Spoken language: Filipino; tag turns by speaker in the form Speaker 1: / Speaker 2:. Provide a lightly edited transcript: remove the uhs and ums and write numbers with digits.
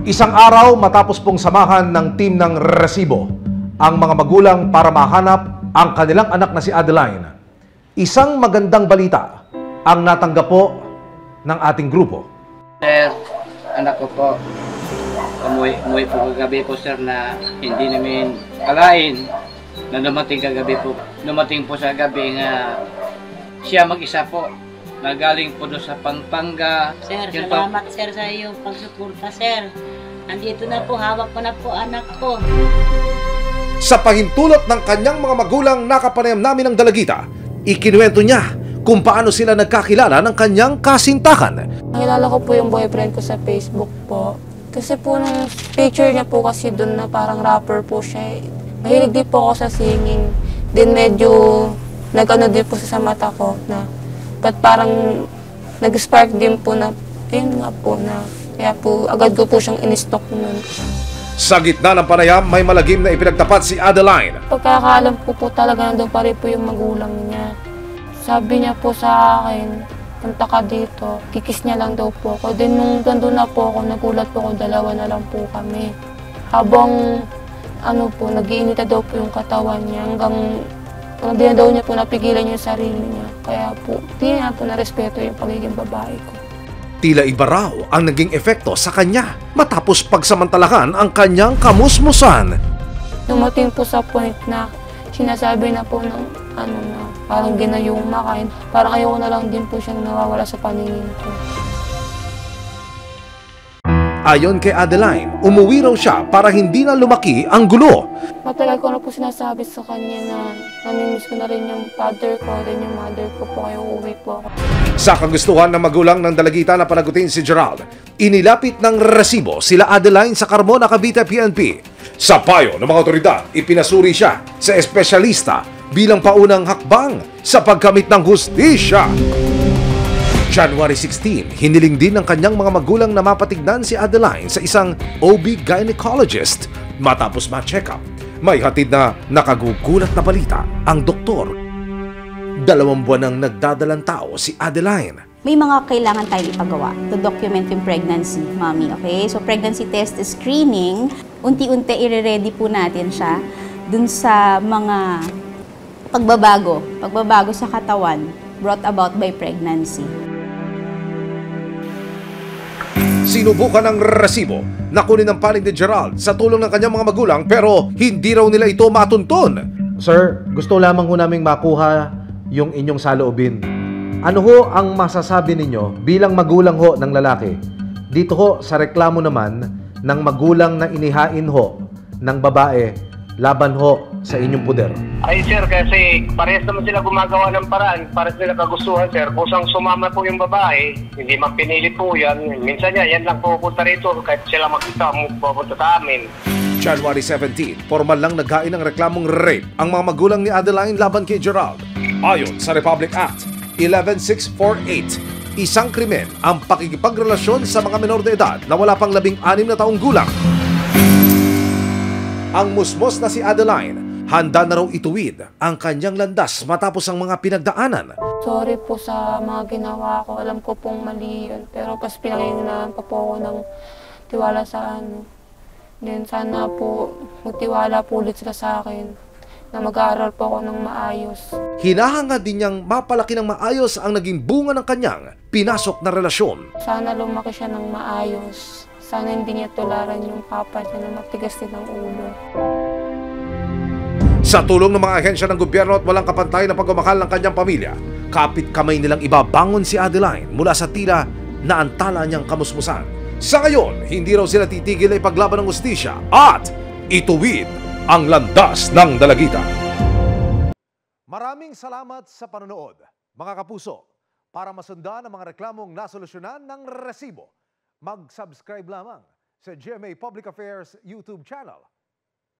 Speaker 1: Isang araw matapos pong samahan ng team ng resibo ang mga magulang para mahanap ang kanilang anak na si Adeline, isang magandang balita ang natanggap po ng ating grupo.
Speaker 2: Sir, anak ko po, umuwi po kagabi po sir na hindi namin kalain na dumating kagabi po. Dumating po sa gabi nga siya mag-isa po. Nagaling po doon sa Pampanga.
Speaker 3: Sir, salamat sir sa iyong pagsuporta sir. Andito na po, hawak ko na po anak ko.
Speaker 1: Sa pahintulot ng kanyang mga magulang nakapanayam namin ng dalagita, ikinuwento niya kung paano sila nagkakilala ng kanyang kasintahan.
Speaker 4: Nakilala ko po yung boyfriend ko sa Facebook po. Kasi po nung picture niya po kasi doon na parang rapper po siya. Mahilig din po ako sa singing. Then medyo nag-ano din po sa mata ko na ba't parang nag-spark din po na, ayun nga po na, kaya po agad ko po siyang in-stalk nun.
Speaker 1: Sa gitna ng panayam, may malagim na ipinagtapat si Adeline.
Speaker 4: Pagkakaalam ko po talaga nandun pa rin po yung magulang niya. Sabi niya po sa akin, punta ka dito, kikis niya lang daw po ako. Then nung nandun na po ako, nagulat po ako, dalawa na lang po kami. Habang nag-iinita daw po yung katawan niya hanggang hindi na daw niya po napigilan yung sarili niya. Kaya po, di niya po na-respeto yung pagiging babae ko.
Speaker 1: Tila iba raw ang naging epekto sa kanya matapos pagsamantalahan ang kanyang kamusmusan.
Speaker 4: Dumating po sa point na sinasabi na po ng na parang ginayuma kain. Parang ayoko na lang din po siyang nawawala sa paningin ko.
Speaker 1: Ayon kay Adeline, umuwi raw siya para hindi na lumaki ang gulo.
Speaker 4: Matagal ko na po sinasabi sa kanya na namimiss ko na rin yung father ko, rin yung mother ko po, kaya uuwi po ako.
Speaker 1: Sa kagustuhan ng magulang ng dalagita na panagutin si Gerald, inilapit ng resibo sila Adeline sa Carmona, Cavite PNP. Sa payo ng mga otoridad, ipinasuri siya sa espesyalista bilang paunang hakbang sa pagkamit ng hustisya. January 16, hiniling din ng kanyang mga magulang na mapatignan si Adeline sa isang OB-gynecologist. Matapos ma-check up, may hatid na nakagugulat na balita ang doktor. 2 buwan nang nagdadalang tao si Adeline.
Speaker 5: May mga kailangan tayong ipagawa to document yung pregnancy, mommy, okay? So pregnancy test screening, unti-unti i-ready po natin siya dun sa mga pagbabago sa katawan brought about by pregnancy.
Speaker 1: Sinubukan ng resibo na kunin ang panig ni Gerald sa tulong ng kanyang mga magulang pero hindi raw nila ito matunton. Sir, gusto lamang ho naming makuha yung inyong saloobin. Ano ho ang masasabi ninyo bilang magulang ho ng lalaki? Dito ho sa reklamo naman ng magulang na inihain ho ng babae laban ho sa inyong puder.
Speaker 6: Ay sir, kasi parehas naman sila gumagawa ng paraan para sila kagustuhan sir. Kusang sumama po yung babae, hindi man pinili po yan. Minsan yan lang pupunta rito kahit sila makita mo pupunta sa amin.
Speaker 1: January 17, formal lang naghain ng reklamong rape ang mga magulang ni Adeline laban kay Gerald. Ayon sa Republic Act 11648, isang krimen ang pakikipagrelasyon sa mga menor de edad na wala pang 16 na taong gulang. Ang musmos na si Adeline, handa na raw ituwid ang kanyang landas matapos ang mga pinagdaanan.
Speaker 4: Sorry po sa mga ginawa ko. Alam ko pong mali yun. Pero pas pinanginginahan pa po ako ng tiwala sa Then sana po magtiwala po ulit sila sa akin na mag-aaral po ako ng maayos.
Speaker 1: Hinahangad din niyang mapalaki ng maayos ang naging bunga ng kanyang pinasok na relasyon.
Speaker 4: Sana lumaki siya ng maayos. Sana hindi niya tularan yung papa niya na matigas din ang ulo.
Speaker 1: Sa tulong ng mga ahensya ng gobyerno at walang kapantay na pagmamahal ng kanyang pamilya, kapit kamay nilang ibabangon si Adeline mula sa tila na antala niyang kamusmusan. Sa ngayon, hindi raw sila titigil na ipaglaban ng hustisya at ituwid ang landas ng dalagita. Maraming salamat sa panonood, mga kapuso. Para masundan ang mga reklamong nasolusyonan ng resibo, mag-subscribe lamang sa GMA Public Affairs YouTube channel